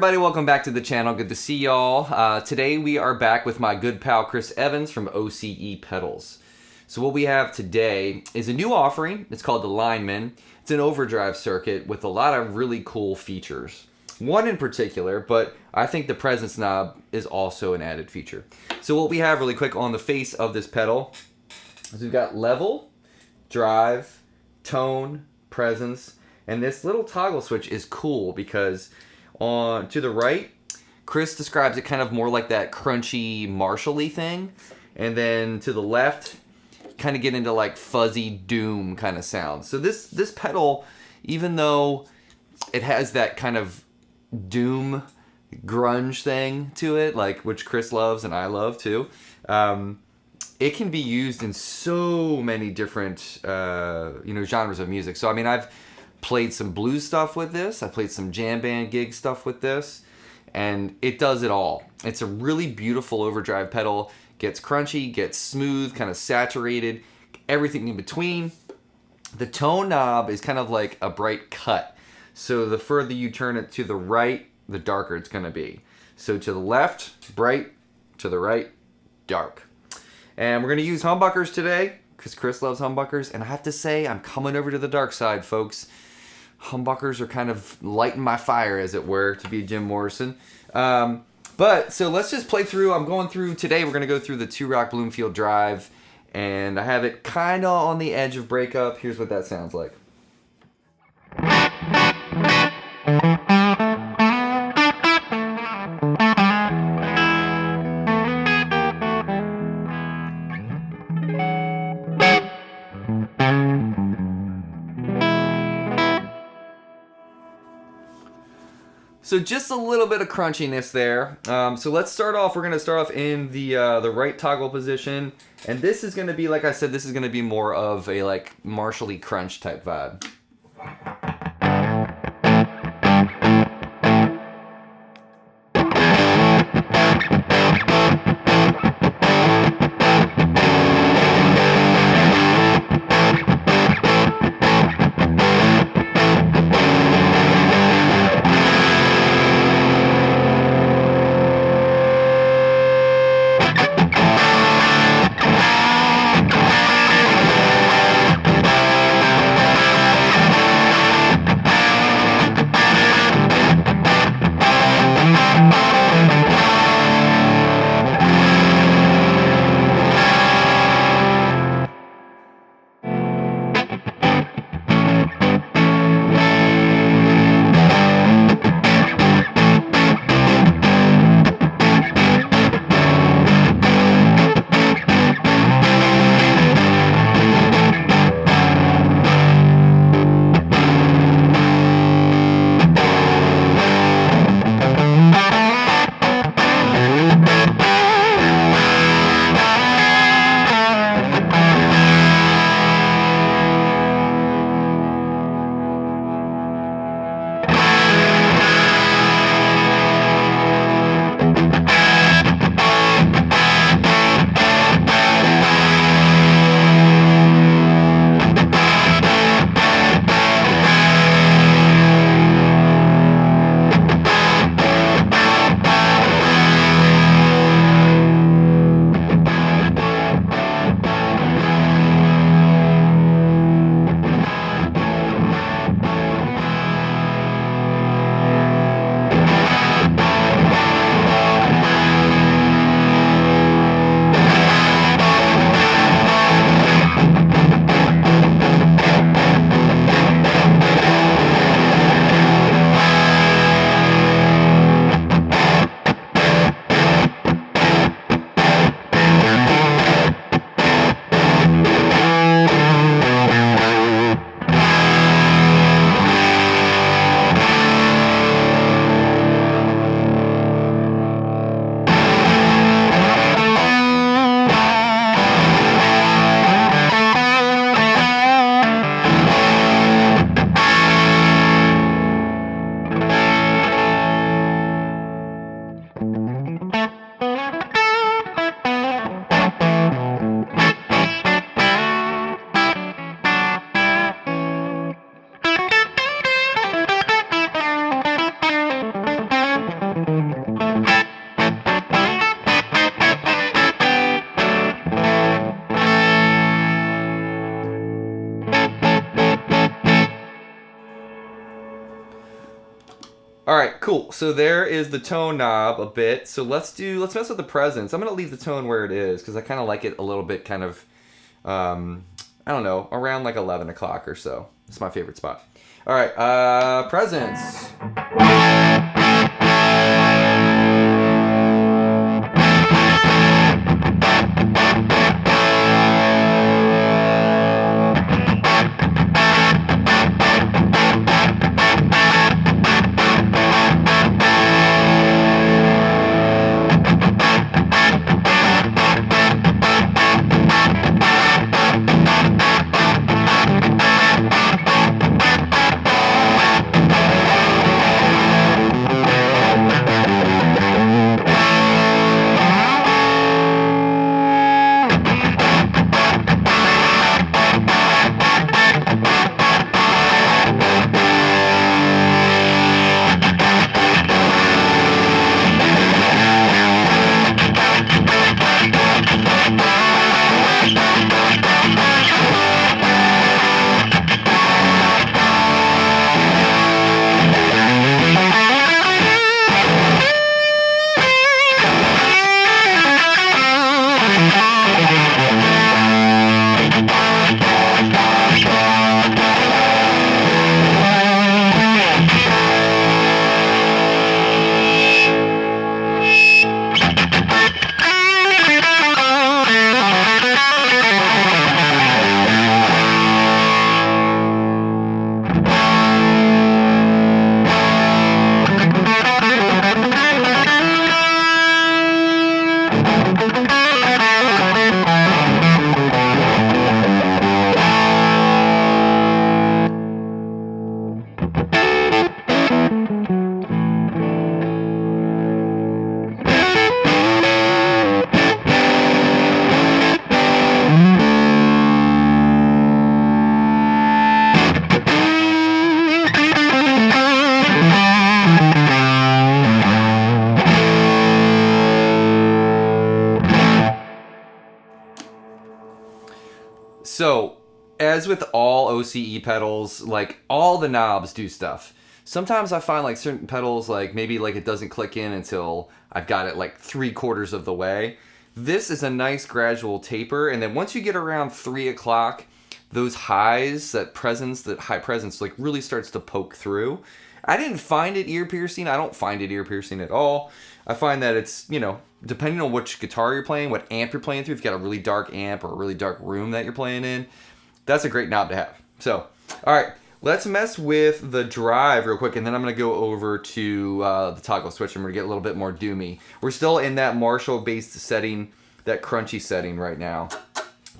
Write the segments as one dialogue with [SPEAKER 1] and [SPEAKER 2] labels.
[SPEAKER 1] everybody, welcome back to the channel. Good to see y'all. Today we are back with my good pal Chris Evans from O.C.E pedals. So what we have today is a new offering. It's called the Lineman. It's an overdrive circuit with a lot of really cool features. One in particular, but I think the presence knob is also an added feature. So what we have really quick on the face of this pedal is we've got level, drive, tone, presence, and this little toggle switch is cool because on to the right, Chris describes it kind of more like that crunchy Marshall-y thing, and then to the left, kind of get into like fuzzy Doom kind of sound. So this pedal, even though it has that kind of Doom grunge thing to it, like which Chris loves and I love too, it can be used in so many different genres of music. So I mean, I've played some blues stuff with this. I played some jam band gig stuff with this, and it does it all. It's a really beautiful overdrive pedal. Gets crunchy, gets smooth, kind of saturated, everything in between. The tone knob is kind of like a bright cut. So the further you turn it to the right, the darker it's going to be. So to the left, bright, to the right, dark. And we're going to use humbuckers today because Chris loves humbuckers. And I have to say, I'm coming over to the dark side, folks. Humbuckers are kind of lighting my fire, as it were, to be Jim Morrison. But so let's just play through. I'm going through today. We're going to go through the 2-Rock Bloomfield Drive, and I have it kind of on the edge of breakup. Here's what that sounds like. So just a little bit of crunchiness there. So let's start off. We're going to start off in the right toggle position. And this is going to be, like I said, this is going to be more of a like Marshall-y crunch type vibe. All right, cool. So there is the tone knob a bit. So let's mess with the presence. I'm gonna leave the tone where it is because I kind of like it a little bit, kind of, I don't know, around like 11 o'clock or so. It's my favorite spot. All right, presence. So, as with all O.C.E pedals, like all the knobs do stuff. Sometimes I find like certain pedals, like maybe like it doesn't click in until I've got it like 3/4 of the way. This is a nice gradual taper, and then once you get around 3 o'clock, those highs, that high presence, like really starts to poke through. I didn't find it ear piercing. I don't find it ear piercing at all. I find that it's, depending on which guitar you're playing, what amp you're playing through, if you've got a really dark amp or a really dark room that you're playing in, that's a great knob to have. So, all right, let's mess with the drive real quick, and then I'm going to go over to the toggle switch, and we're going to get a little bit more doomy. We're still in that Marshall-based setting, that crunchy setting right now.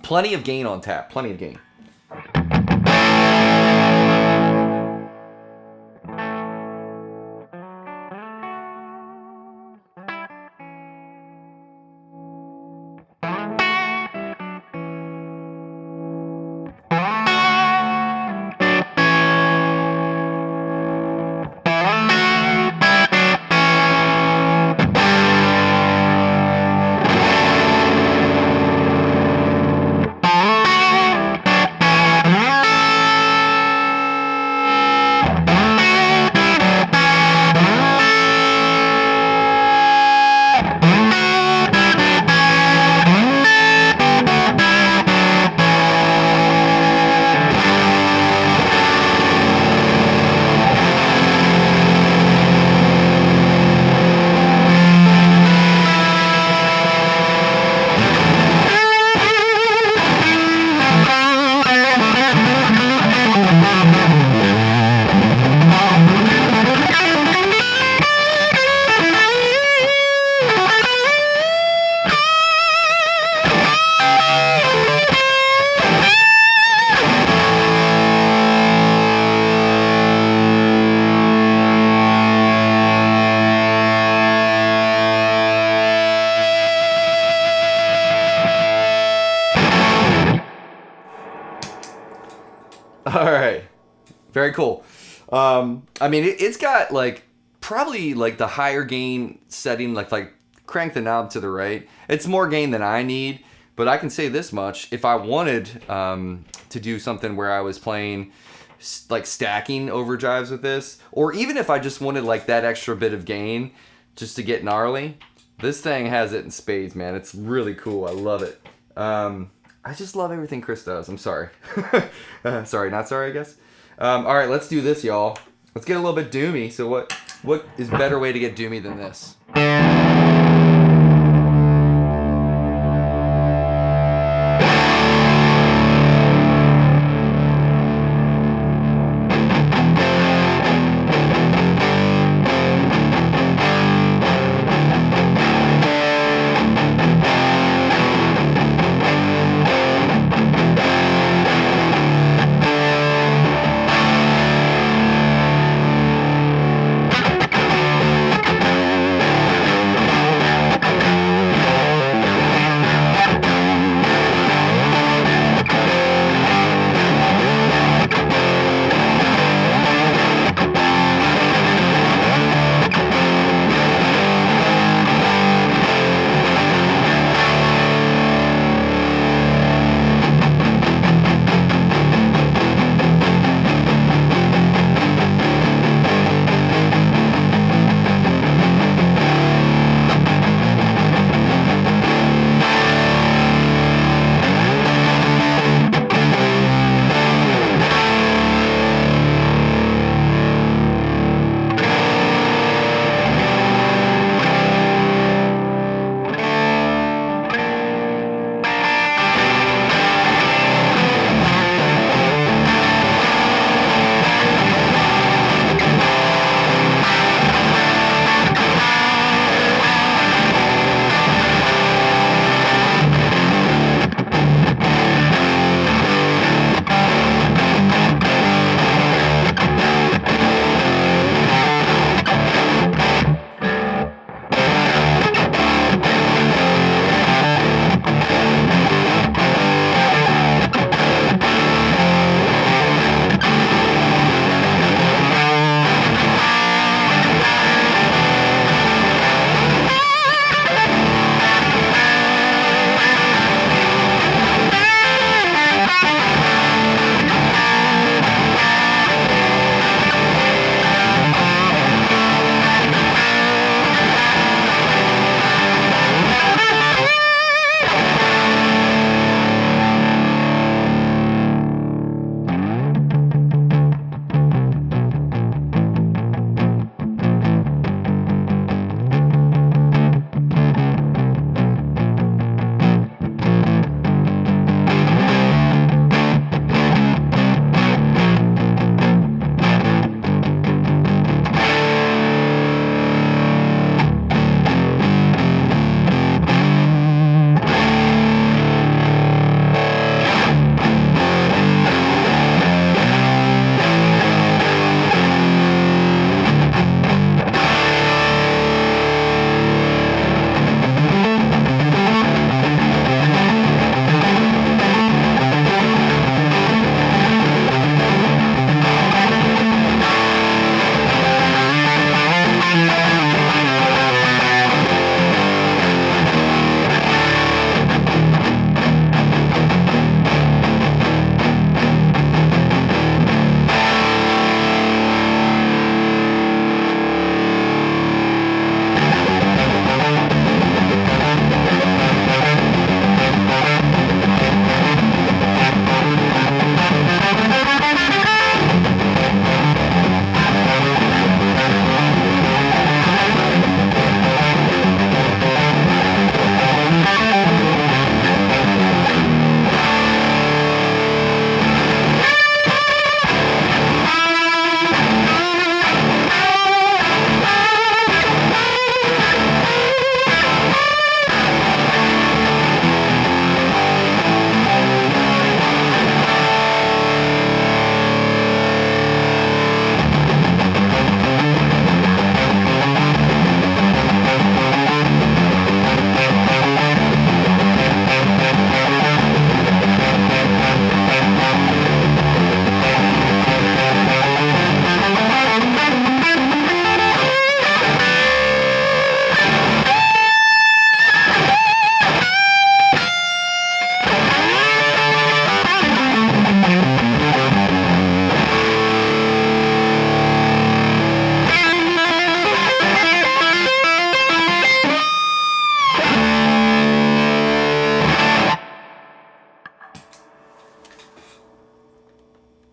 [SPEAKER 1] Plenty of gain on tap, plenty of gain. All right, very cool. I mean, it's got like probably like the higher gain setting, like crank the knob to the right. It's more gain than I need, but I can say this much: if I wanted to do something where I was playing like stacking overdrives with this, or even if I just wanted like that extra bit of gain just to get gnarly, this thing has it in spades, man. It's really cool. I love it. I just love everything Chris does. I'm sorry. Sorry, not sorry, I guess. All right, let's do this, y'all. Let's get a little bit doomy. So what is better way to get doomy than this?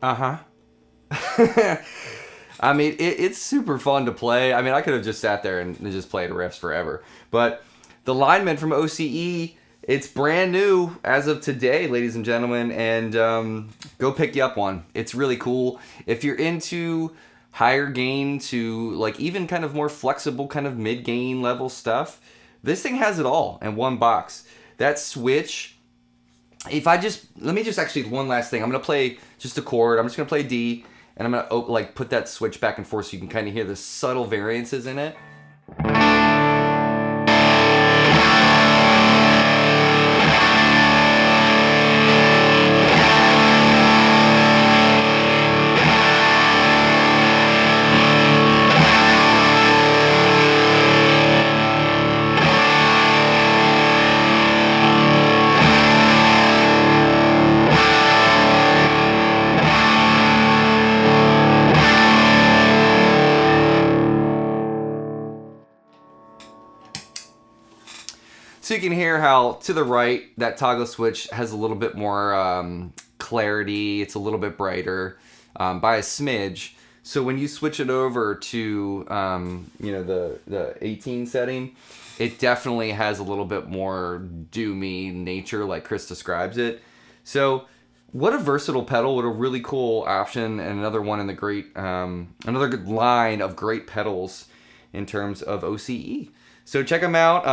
[SPEAKER 2] Uh-huh.
[SPEAKER 1] I mean, it's super fun to play. I mean, I could have just sat there and just played riffs forever. But the Lineman from O.C.E., it's brand new as of today, ladies and gentlemen, and go pick you up one. It's really cool. If you're into higher gain to like even kind of more flexible kind of mid-gain level stuff, this thing has it all in one box. That switch, let me just actually, one last thing. I'm going to play just a chord. I'm just going to play D, and I'm going to like put that switch back and forth so you can kind of hear the subtle variances in it. So you can hear how to the right, that toggle switch has a little bit more clarity. It's a little bit brighter by a smidge. So when you switch it over to the 18 setting, it definitely has a little bit more doomy nature, like Chris describes it. So what a versatile pedal! What a really cool option, and another one in the great, another good line of great pedals in terms of O.C.E. So check them out.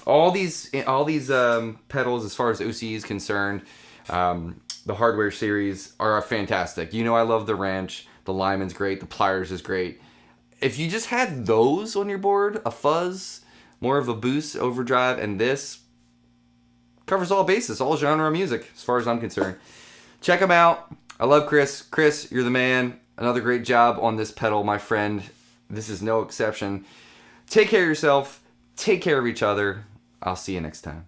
[SPEAKER 1] All these pedals, as far as O.C.E is concerned, the hardware series are fantastic. You know, I love the wrench. The Lineman's great. The pliers is great. If you just had those on your board, a fuzz, more of a boost, overdrive, and this covers all bases, all genre of music, as far as I'm concerned. Check them out. I love Chris. Chris, you're the man. Another great job on this pedal, my friend. This is no exception. Take care of yourself. Take care of each other. I'll see you next time.